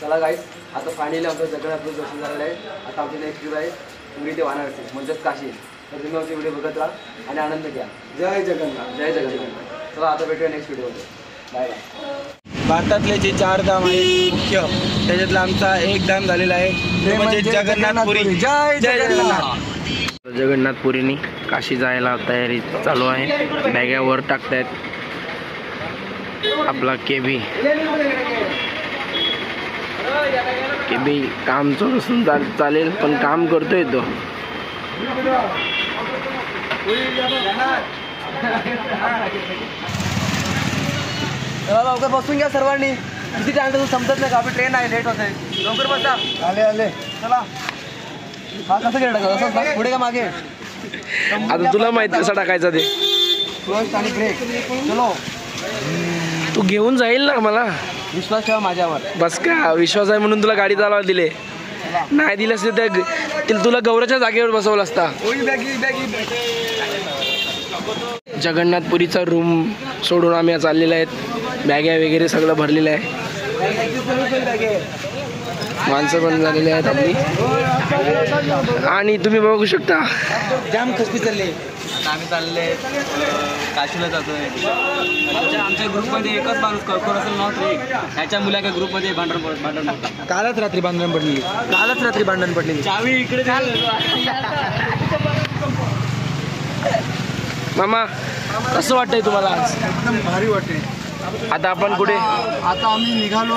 चला गाईस, आता फायनली आमचं जगन्नाथपुरी दर्शन झालेलं आहे. आता आमची नेक्स्ट ट्रिप आहे पुरी ते वाराणसी म्हणजेच काशी. तर तुम्ही आमचे व्हिडिओ बघत राहा आणि आनंद घ्या. जय जगन्नाथ. जय जगन्नाथ. चला आता भेटूया नेक्स्ट व्हिडिओमध्ये. Bye bye. भारतातले जे 4 धाम आहेत मुख्य, त्याच्यातला आमचा एक धाम झालेला आहे ते म्हणजे जगन्नाथपुरी. जय जगन्नाथ. जगन्नाथपुरीनी काशी जायला तयारी चालू आहे. बॅग्यावर टाकतायत आपला केबी काम चोरून चालेल पण काम करतोय तो. चला लवकर बसून घ्या सर्वांनी. किती टाइम तर समजत नाही का, आपली ट्रेन आहे, लेट होत आहे. लवकर बसा. आले चला. हा कसं गेला असं पुढे का मागे? आता तुला माहित कसं टाकायचं ते. क्लच आणि ब्रेक. चलो. तू घेऊन जाईल ना मला. विश्वास ठेवा माझ्यावर. बस का विश्वास आहे म्हणून तुला गाडी चालवायला दिले. नाही दिलं असते तर तुला गौराच्या जागेवर बसवलं असता. जगन्नाथपुरीचा रूम सोडून आम्ही चाललेले आहेत. बॅग्या वगैरे सगळं भरलेलं आहे. माणसं पण झालेली आहेत आपली. आणि तुम्ही बघू शकता जाम खसखी चालले. आम्ही चालले काशीला जातोय. आमच्या ग्रुपमध्ये एकच माणूस करकोर असेल नव्हतं. ह्याच्या मुलाच्या ग्रुपमध्ये भांडण कालच रात्री भांडण पडलेली. चावी इकडे. मामा कसं वाटतंय तुम्हाला आज? एकदम भारी वाटते. आता आपण कुठे? आता आम्ही निघालो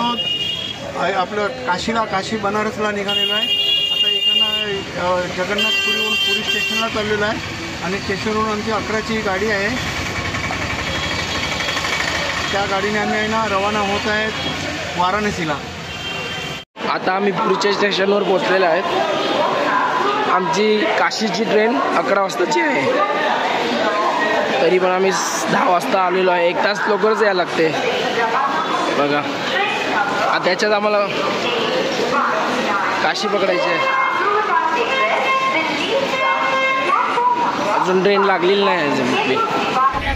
आपलं काशी बनारसला निघालेलो आहे. आता इकडनं जगन्नाथपुरीहून पुरी स्टेशनला चाललेलो आहे आणि स्टेशनवरून आमची 11ची गाडी आहे. त्या गाडीने आम्ही आहे ना रवाना होत आहेत वाराणसीला. आता आम्ही पुरीच्या स्टेशनवर पोहोचलेलो आहेत. आमची काशीची ट्रेन 11 वाजताची आहे. तरी पण आम्ही 10 वाजता आलेलो आहे. 1 तास लवकरच यायला लागते बघा. त्याच्यात आम्हाला काशी पकडायची आहे. अजून ट्रेन लागलेली नाही.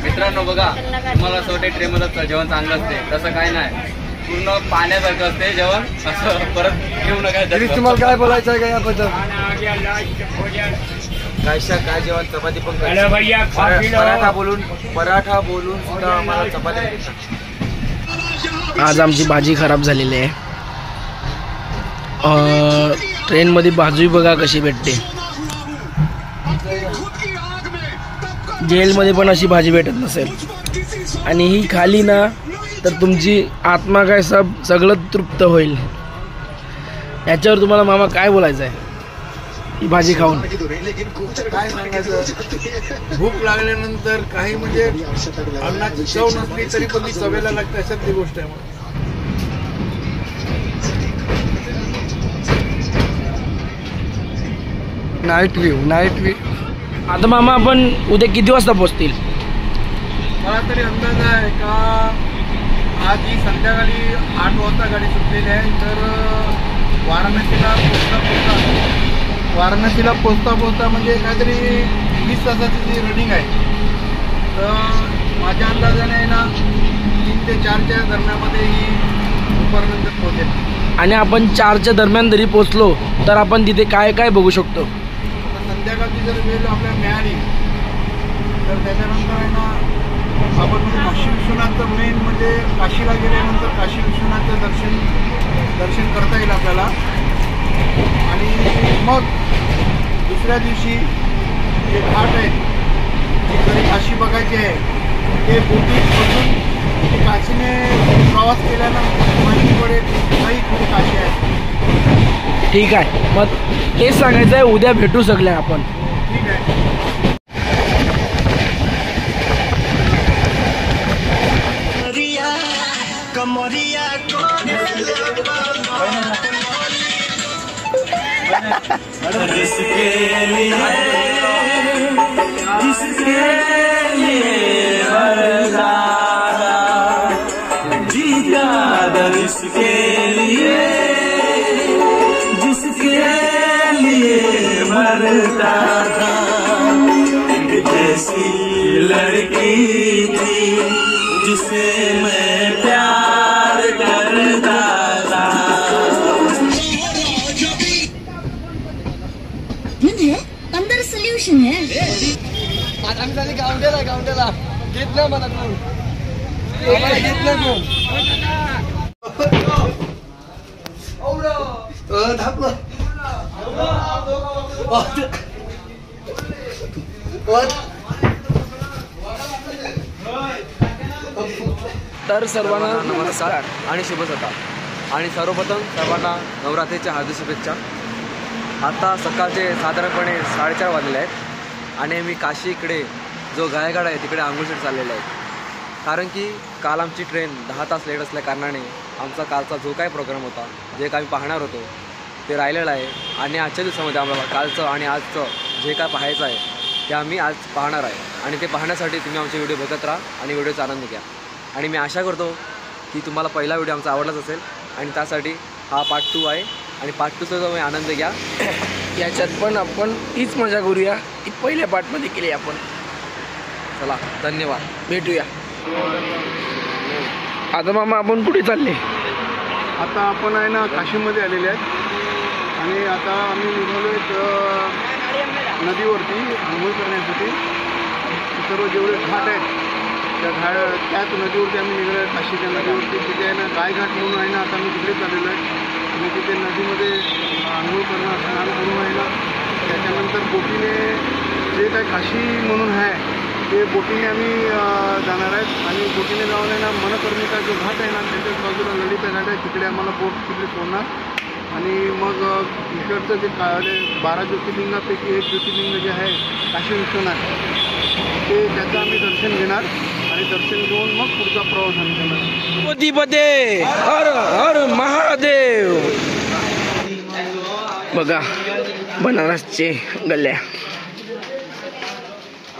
मित्रांनो बघा, तुम्हाला असं वाटतं ट्रेनमध्ये जेवण चांगलं असते, तसं काय नाही. पूर्ण पाण्यासारखं असते जेवण. असं परत घेऊ नका. तुम्हाला काय बोलायचं आहे का याबद्दल? काय जेवण चपाती पण पराठा बोलून सुद्धा आम्हाला चपाती. आज आमची भाजी खराब झालेली आहे. ट्रेनमध्ये भाजी बघा कशी भेटते. जेलमध्ये पण अशी भाजी भेटत नसेल. आणि ही खाली ना तर तुमची आत्मा काय सगळं तृप्त होईल. याच्यावर तुम्हाला मामा काय बोलायचं आहे ही भाजी खाऊन? काय सांगायचं, भूक लागल्यानंतर काही म्हणजे अन्नाची चव नसली तरी पण ती चवेला लागते, अशातली गोष्ट आहे. Night view. आता मामा आपण उद्या किती वाजता पोहोचतील? मला तरी अंदाज आहे का आज ही संध्याकाळी 8 वाजता गाडी सुटलेली आहे. तर वाराणसीला पोचता म्हणजे काहीतरी 20 तासाची जी रनिंग आहे. तर माझ्या अंदाजाने ना 3 ते 4च्या दरम्यानमध्ये ही दुपारनंतर पोहोचेल. आणि आपण 4च्या दरम्यान जरी पोचलो तर आपण तिथे काय काय बघू शकतो? संध्याकाळची जर वेळ आपल्याला मिळाली तर त्याच्यानंतर आहे ना आपण काशी विश्वनाथचं मेन म्हणजे काशीला गेल्यानंतर काशी विश्वनाथचं दर्शन करता येईल आपल्याला. आणि मग दुसऱ्या दिवशी जे घाट आहे जिकडे काशी बघायची आहे ते बोटीत बसून काशीने प्रवास केल्यानंतर माहिती पडेल काही कुठे काशी आहे. ठीक आहे, मग तेच सांगायचं आहे. उद्या भेटू सगळे आपण. ठीक आहे. लड़की थी जिसे मैं प्यार करता था. गावठ्याला घेत ना मला तू घेत ना तर सर्वांना नमस्कार आणि शुभ सकाळ. आणि सर्वप्रथम सर्वांना नवरात्रीच्या हार्दिक शुभेच्छा. आता सकाळचे साधारणपणे 4:30 वाजलेले आहेत आणि मी काशीकडे जो गायघाट आहे तिकडे आंघोळीसाठी चाललेले आहे. कारण की काल आमची ट्रेन 10 तास लेट असल्या कारणाने आमचा कालचा जो काही प्रोग्राम होता, जे काही पाहणार होतो ते राहिलेलं आहे. आणि आजच्या दिवसामध्ये आम्हाला कालचं आणि आजचं जे काय पाहायचं आहे ते आम्ही आज पाहणार आहे. आणि ते पाहण्यासाठी तुम्ही आमचे व्हिडिओ बघत राहा आणि व्हिडिओचा आनंद घ्या. आणि मी आशा करतो की तुम्हाला पहिला व्हिडिओ आमचा आवडलाच असेल आणि त्यासाठी हा पार्ट 2 आहे. आणि पार्ट 2चा तुम्ही आनंद घ्या. याच्यात पण आपण तीच मजा करूया ती पहिल्या पार्टमध्ये केली आपण. चला, धन्यवाद, भेटूया. आता मामा आपण कुठे चालले? आता आपण आहे ना काशीमध्ये आलेले आहेत आणि आता आम्ही निघालो नदीवरती आंघोळ करण्यासाठी. सर्व जेवढे घाट आहेत त्याच नदीवरती आम्ही निघालो आहे. काशीच्या नदीवरती तिथे आहे ना गायघाट म्हणून आहे ना. आता मी तिकडे चाललेलो आहे आणि तिथे नदीमध्ये आंघोळ करणं स्नान करून आहे ना. त्याच्यानंतर बोटीने जे काय काशी म्हणून आहे ते बोटीने आम्ही जाणार आहेत. आणि बोटीने जाऊन आहे ना मनकर्णिका जो घाट आहे ना त्याच्याच बाजूला ललिता घाट आहे तिकडे आम्हाला बोट तिकडे सोडणार. आणि मग इकडचं जे 12 ज्योतिर्लिंगापैकी एक ज्योतिर्लिंग जे आहे काशी विश्वनाथ ते त्याचं आम्ही दर्शन घेणार आणि दर्शन घेऊन मग पुढचा प्रवास आम्ही करणार. पतिपते हर हर महादेव. बघा बनारसचे गल्ल्या.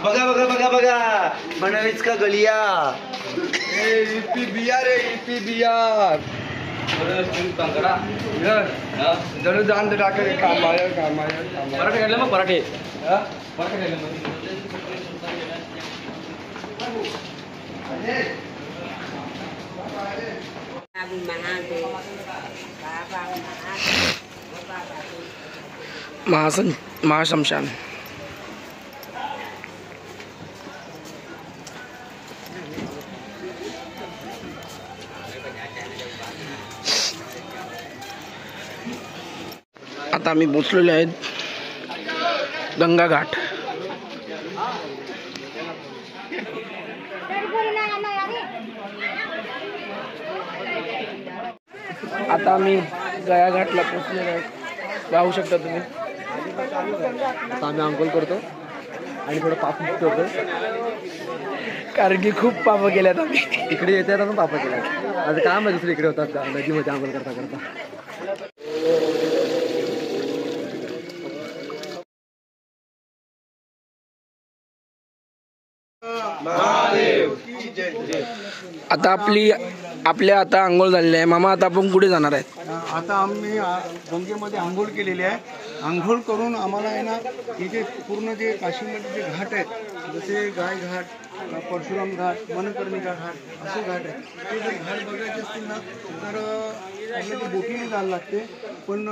बघा बघा बघा बघा बनारस का गलिया. यूपी बिहार आहे यूपी बिहार. जरूर जाण टाके कामाया पराठे काढले मग पराठे काढले मग. महाशमशान. आता आम्ही पोचलेले आहेत गंगा घाट. आता आम्ही गया घाटला पोचलेलो आहेत. पाहू शकता तुम्ही. आता आम्ही अंघोळ करतो आणि थोडं पाप करतो कारण की खूप पाप केल्यात आम्ही. इकडे येते आता पाप केल्या. आता काय माहिती दुसरी इकडे होतात का नदीमध्ये अंघोळ करता करता. आता आपल्या आता आंघोळ झालेली आहे. मामा आता आपण कुठे जाणार आहेत? आता आम्ही गंगेमध्ये आंघोळ केलेली आहे. आंघोळ करून आम्हाला आहे ना इथे पूर्ण जे काशीमध्ये जे घाट आहेत जसे गाय घाट, परशुराम घाट, मनकर्णिका घाट असे घाट आहेत. ते जर घाट बघायचे असतील ना तर आपल्याला बोटीने जायला लागते. पण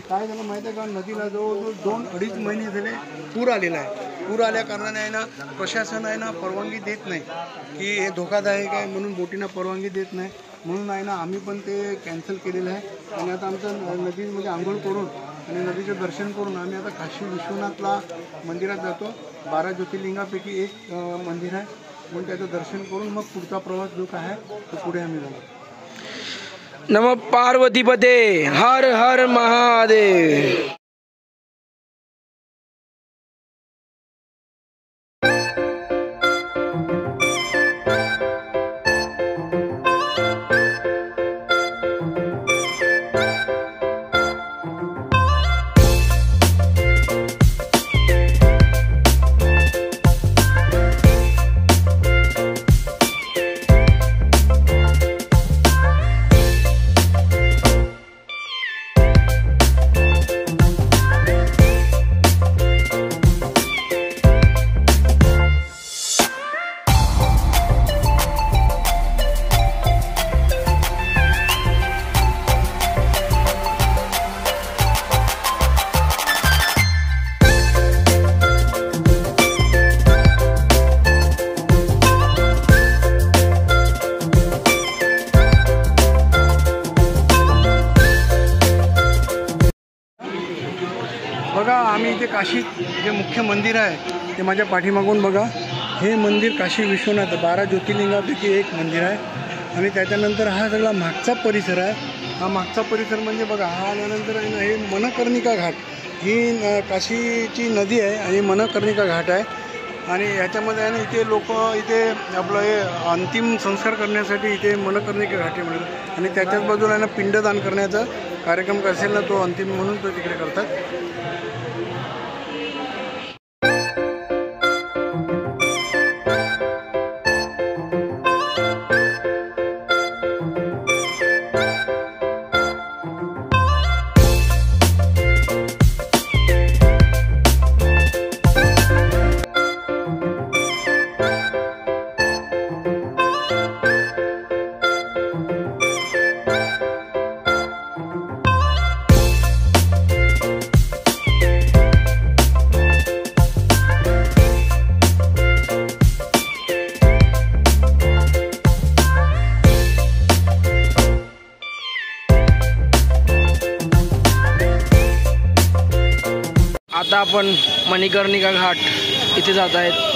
काय झालं माहिती आहे का, नदीला जवळजवळ 2-2.5 महिने झाले पूर आलेला आहे. पूर आल्या कारणाने आहे ना प्रशासन आहे ना परवानगी देत नाही की हे धोकादायक आहे म्हणून बोटींना परवानगी देत नाही. म्हणून आहे ना आम्ही पण ते कॅन्सल केलेलं आहे. आणि आता आमचं नदीमध्ये आंघोळ करून आणि नदीचं दर्शन करून आम्ही आता काशी विश्वनाथला मंदिरात जातो. 12 ज्योतिर्लिंगापैकी एक मंदिर आहे म्हणून त्याचं दर्शन करून मग पुढचा प्रवास जो काय आहे तो पुढे आम्ही जाणार. नमः पार्वतीपते हर हर महादेव. जे काशी जे मुख्य मंदिर आहे ते माझ्या पाठीमागून बघा. हे मंदिर काशी विश्वनाथ 12 ज्योतिर्लिंगापैकी एक मंदिर आहे. आणि त्याच्यानंतर हा सगळा मागचा परिसर आहे. हा मागचा परिसर म्हणजे बघा, हा आल्यानंतर आहे ना हे मनकर्णिका घाट, ही काशीची नदी आहे आणि मनकर्णिका घाट आहे. आणि ह्याच्यामध्ये आहे ना इथे लोक इथे आपलं हे अंतिम संस्कार करण्यासाठी इथे मनकर्णिका घाटी म्हणतात. आणि त्याच्याच बाजूला आहे ना पिंडदान करण्याचा कार्यक्रम असेल ना तो अंतिम म्हणून तो तिकडे करतात. आता आपण मणिकर्णिका घाट इथे जात आहेत.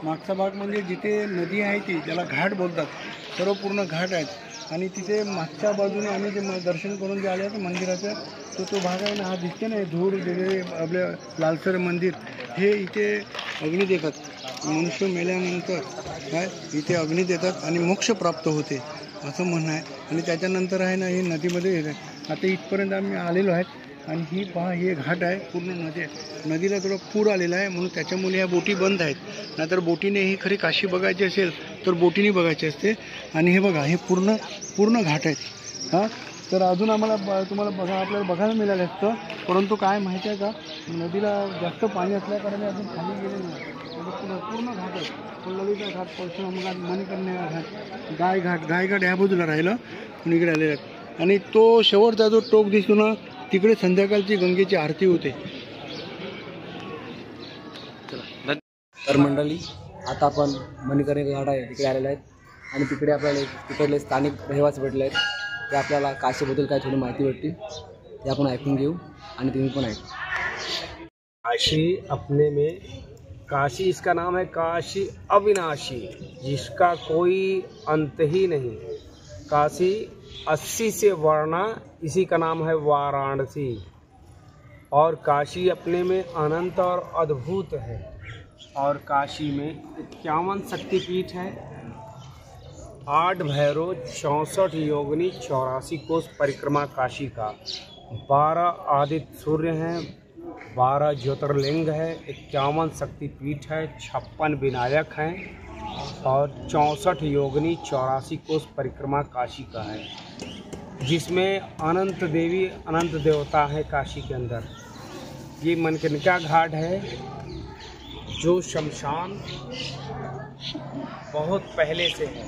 मागचा भाग म्हणजे जिथे नदी आहे ती ज्याला घाट बोलतात, सर्व पूर्ण घाट आहेत. आणि तिथे मागच्या बाजूने आम्ही जे दर्शन करून जे आले होते मंदिराचं, तो भाग आहे ना, हा दिसते ना धूर वगैरे आपल्या लालसर मंदिर, हे इथे अग्नी देतात. मनुष्य मेल्यानंतर काय इथे अग्नी देतात आणि मोक्ष प्राप्त होते असं म्हणणं आहे. आणि त्याच्यानंतर आहे ना हे नदीमध्ये येतात. आता इथपर्यंत आम्ही आलेलो आहेत. आणि ही पहा, हे घाट आहे, पूर्ण नदी आहे. नदीला थोडं पूर आलेला आहे म्हणून त्याच्यामुळे ह्या बोटी बंद आहेत. नाहीतर बोटीने ही खरी काशी बघायची असेल तर बोटीने बघायची असते. आणि हे बघा, हे पूर्ण घाट आहेत. हां, तर अजून आम्हाला तुम्हाला आपल्याला बघायला मिळालं असतं, परंतु काय माहिती आहे का, नदीला जास्त पाणी असल्याकारणे अजून खाली गेले नाही. पूर्ण घाट आहे. ललिता घाट, परशुराम घाट, मणिकर्णिका घाट, गायघाट ह्या बाजूला राहिलं पण इकडे आलेलं आहे. आणि तो शेवटचा जो टोक दिसतो ना, तिकडे संध्याकाळची गंगेची आरती होते. तर मंडळी, आता आपण मणिकर्णिका घाट आहे तिकडे आलेले आहेत. आणि तिकडे आपल्याला तिकडले स्थानिक रहिवासी भेटले आहेत. ते आपल्याला काशीबद्दल काय थोडी माहिती भेटते, ते आपण ऐकून घेऊ आणि तुम्ही पण ऐकू. काशी अपने में, काशी इसका नाम है काशी अविनाशी, जिसका कोई अंत ही नहीं. काशी 80 से वर्णा, इसी का नाम है वाराणसी. और काशी अपने में अनंत और अद्भुत है. और काशी में 51 शक्तिपीठ है, 8 भैरव, 64 योगिनी, 84 कोस परिक्रमा काशी का, 12 आदित्य सूर्य हैं, 12 ज्योतिर्लिंग है, 51 शक्तिपीठ है, 56 विनायक हैं. और 64 योगिनी 84 कोस परिक्रमा काशी का है, जिसमें अनंत देवी अनंत देवता है काशी के अंदर। ये मनकनिका घाट है, जो शमशान बहुत पहले से है,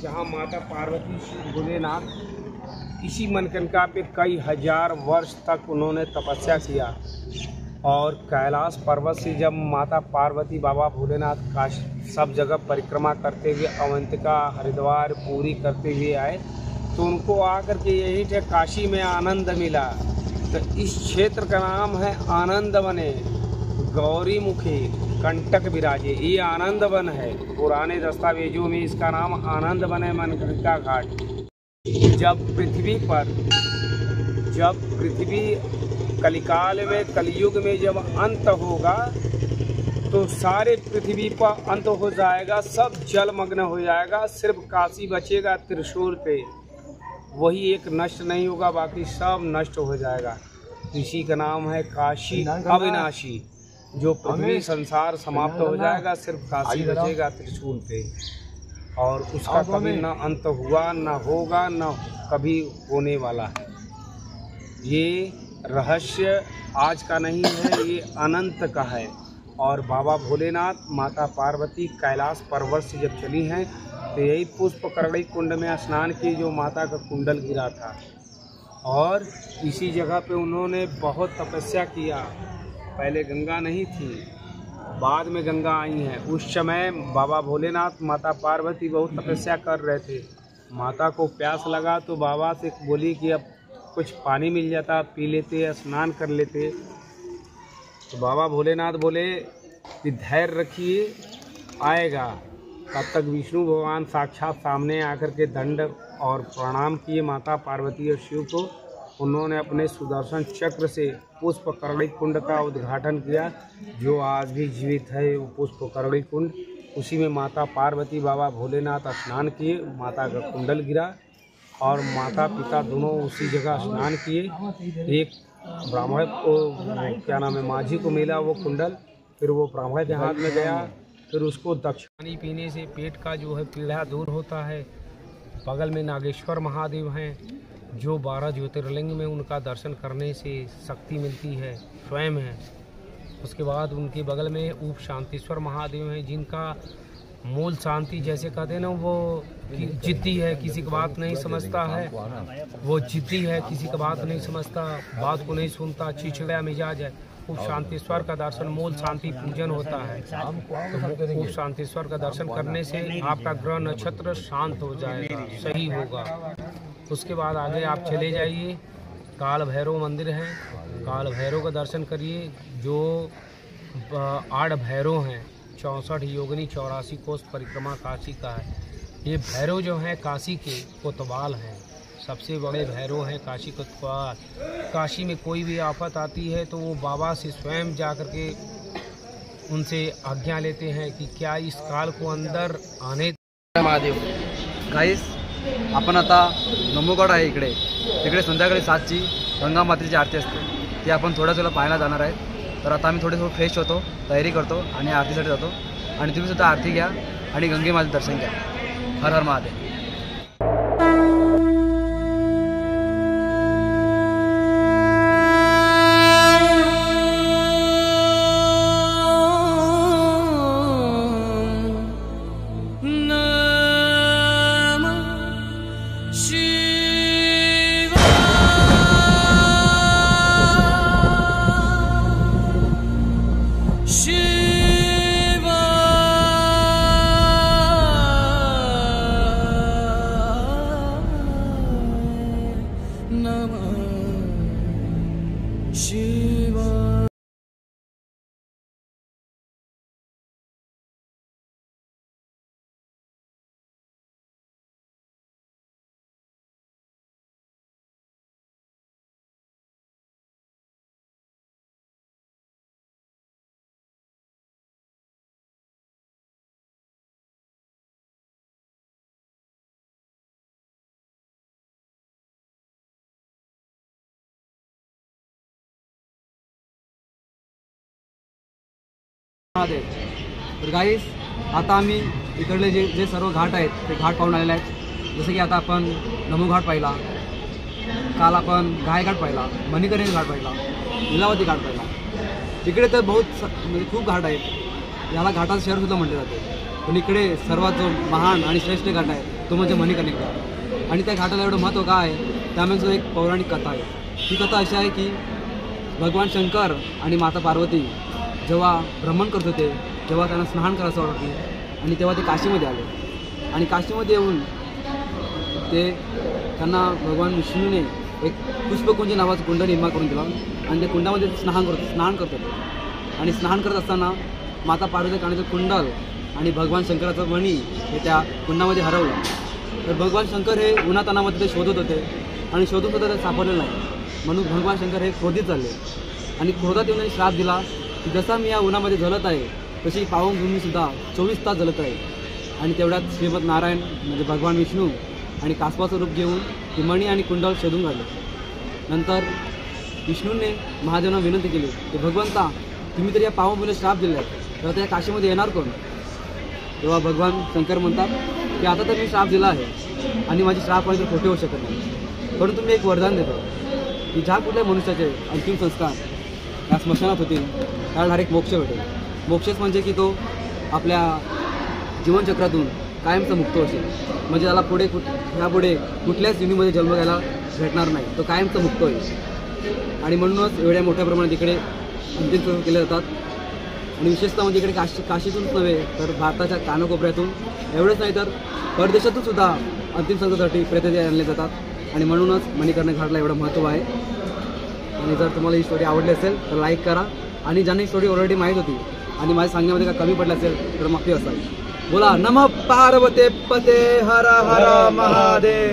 जहाँ माता पार्वती श्री भोलेनाथ इसी मनकनिका पे कई हजार वर्ष तक उन्होंने तपस्या किया। और कैलाश पर्वत से जब माता पार्वती बाबा भोलेनाथ काशी सब जगह परिक्रमा करते हुए अवंतिका हरिद्वार पूरी करते हुए आए, तो उनको आकर के यही थे काशी में आनंद मिला। तो इस क्षेत्र का नाम है आनंद वने, गौरी मुखी कंटक विराजे। ये आनंद वन है, पुराने दस्तावेजों में इसका नाम आनंद वन है, मनकनिका घाट। जब पृथ्वी कलिकाल में कलयुग में जब अंत होगा, तो सारे पृथ्वी पर अंत हो जाएगा, सब जलमग्न हो जाएगा, सिर्फ काशी बचेगा त्रिशूल पे। वही एक नष्ट नहीं होगा, बाकी सब नष्ट हो जाएगा। इसी का नाम है काशी अविनाशी। जो पृथ्वी संसार समाप्त हो जाएगा, सिर्फ काशी बचेगा त्रिशूल पे। और उसका कभी न अंत हुआ, न होगा, न कभी होने वाला है। ये रहस्य आज का नहीं है, ये अनंत का है। और बाबा भोलेनाथ माता पार्वती कैलाश पर्वत से जब चली हैं, तो यही पुष्पकरणी कुंड में स्नान किए, जो माता का कुंडल गिरा था। और इसी जगह पे उन्होंने बहुत तपस्या किया। पहले गंगा नहीं थी, बाद में गंगा आई हैं। उस समय बाबा भोलेनाथ माता पार्वती बहुत तपस्या कर रहे थे। माता को प्यास लगा तो बाबा से बोली कि अब कुछ पानी मिल जाता, पी लेते या स्नान कर लेते। तो बाबा भोलेनाथ बोले कि धैर्य रखिए, आएगा। तब तक विष्णु भगवान साक्षात सामने आकर के दंड और प्रणाम किए माता पार्वती और शिव को। उन्होंने अपने सुदर्शन चक्र से पुष्पकरणी कुंड का उद्घाटन किया, जो आज भी जीवित है। वो पुष्पकरणी कुंड, उसी में माता पार्वती बाबा भोलेनाथ स्नान किए, माता का कुंडल गिरा और माता पिता दोनों उसी जगह स्नान किए। एक ब्राह्मण को क्या नाम है, माझी को मिला वो कुंडल, फिर वो ब्राह्मण के हाथ में गया। फिर उसको दक्षिणी पीने से पेट का जो है पीड़ा दूर होता है। बगल में नागेश्वर महादेव हैं, जो 12 ज्योतिर्लिंग में उनका दर्शन करने से शक्ति मिलती है, स्वयं है। उसके बाद उनके बगल में उप शांतिश्वर महादेव हैं, जिनका मूल शांति जैसे कहते हैं ना, वो जिद्दी है, किसी की बात नहीं समझता है। वो जिद्दी है, किसी की बात नहीं समझता, बात को नहीं सुनता, चिड़चिड़ा मिजाज है। उप शांतिश्वर का दर्शन मूल शांति पूजन होता है। तो उप शांतिश्वर का दर्शन करने से आपका ग्रह नक्षत्र शांत हो जाएगा, सही होगा। उसके बाद आगे आप चले जाइए, काल भैरव मंदिर है, काल भैरव का दर्शन करिए, जो 8 भैरव हैं। 64 योगिनी 84 कोस परिक्रमा काशी का है। ये भैरव जो हैं काशी के कोतवाल हैं, सबसे बड़े भैरव हैं काशी कोतवाल। काशी में कोई भी आफत आती है तो वो बाबा से स्वयं जा कर के उनसे आज्ञा लेते हैं कि क्या इस काल को अंदर आने। महादेव गाईस, आपण आता नमोगड आहे इकडे संध्याकाळी 7ची गंगा मातेची आरती असते, ती आपण थोड्या पाहायला जाणार आहेत। तर आता आम्ही थोडे फ्रेश होतो, तयारी करतो आणि आरतीसाठी जातो। आणि तुम्ही सुद्धा आरती घ्या आणि गंगे मातेचं दर्शन घ्या। हर हर महादेव। महादेव। तर गाईस, आता आम्ही इकडले जे सर्व घाट आहेत ते घाट पाहून आलेले आहेत. जसं की आता आपण धमुघाट पाहिला, काल आपण गायघाट पाहिला, मणिकर्णी घाट पाहिला, लीलावती घाट पाहिला. इकडे तर म्हणजे खूप घाट आहेत. याला घाटाचं शहरसुद्धा म्हटले जाते. पण इकडे सर्वात जो महान आणि श्रेष्ठ घाट आहे तो म्हणजे मणिकर्णी घाट. आणि त्या घाटाला एवढं महत्त्व का आहे त्यामध्ये एक पौराणिक कथा आहे. ही कथा अशी आहे की भगवान शंकर आणि माता पार्वती जेव्हा भ्रमण करत होते तेव्हा त्यांना स्नान करायचं वाटलं आणि तेव्हा ते काशीमध्ये आले. आणि काशीमध्ये येऊन त्यांना भगवान विष्णूने एक पुष्पकुंज नावाचं कुंड निर्माण करून दिला आणि त्या कुंडामध्ये स्नान करत होते. आणि स्नान करत असताना माता पार्वती कानाचं कुंडल आणि भगवान शंकराचं मणी हे त्या कुंडामध्ये हरवलं. तर भगवान शंकर हे उन्हातानामध्ये ते शोधत होते आणि शोधून सुद्धा ते सापडलं नाही. म्हणून भगवान शंकर हे क्रोधित झाले आणि क्रोधात येऊन त्यांनी श्राप दिला की जसा मी या उन्हामध्ये जळत आहे तशी पावनभूमीसुद्धा 24 तास जळत आहे. आणि तेवढ्यात श्रीमद नारायण म्हणजे भगवान विष्णू आणि कासवाचं रूप घेऊन ती मणी आणि कुंडल शोधून काढले. नंतर विष्णूने महादेवांना विनंती केली की भगवंता तुम्ही तर या पावनभूमीला श्राप दिला आहे तर त्या काशीमध्ये येणार कोण. तेव्हा भगवान शंकर म्हणतात की आता तर मी श्राप दिला आहे आणि माझी श्राप तर खोटे होऊ शकत नाही. परंतु मी एक वरदान देतो की ज्या कुठल्या मनुष्याचे अंतिम संस्कार या स्मशानात होतील त्याला डायरेक्ट मोक्ष भेटेल. मोक्षच म्हणजे की तो आपल्या जीवनचक्रातून कायमचा मुक्त असेल. म्हणजे त्याला ह्यापुढे कुठल्याच युनीमध्ये जन्म घ्यायला भेटणार नाही. तो कायमचा मुक्त होईल. आणि म्हणूनच एवढ्या मोठ्या प्रमाणात इकडे अंतिम संस्कार केले जातात. आणि विशेषतः म्हणजे इकडे काशीतूनच नव्हे तर भारताच्या कानाकोपऱ्यातून एवढंच नाही तर परदेशातून सुद्धा अंतिम संस्कारासाठी प्रतिनिधी आणले जातात. आणि म्हणूनच मणिकर्णी घाटला एवढं महत्त्व आहे. आणि जर तुम्हाला ही स्टोरी आवडली असेल तर लाईक करा. आणि ज्यांना ही स्टोरी ऑलरेडी माहीत होती आणि माझ्या सांगण्यामध्ये काय कमी पडलं असेल तर माफी असाल. बोला नमः पार्वते पते हर हर महादेव.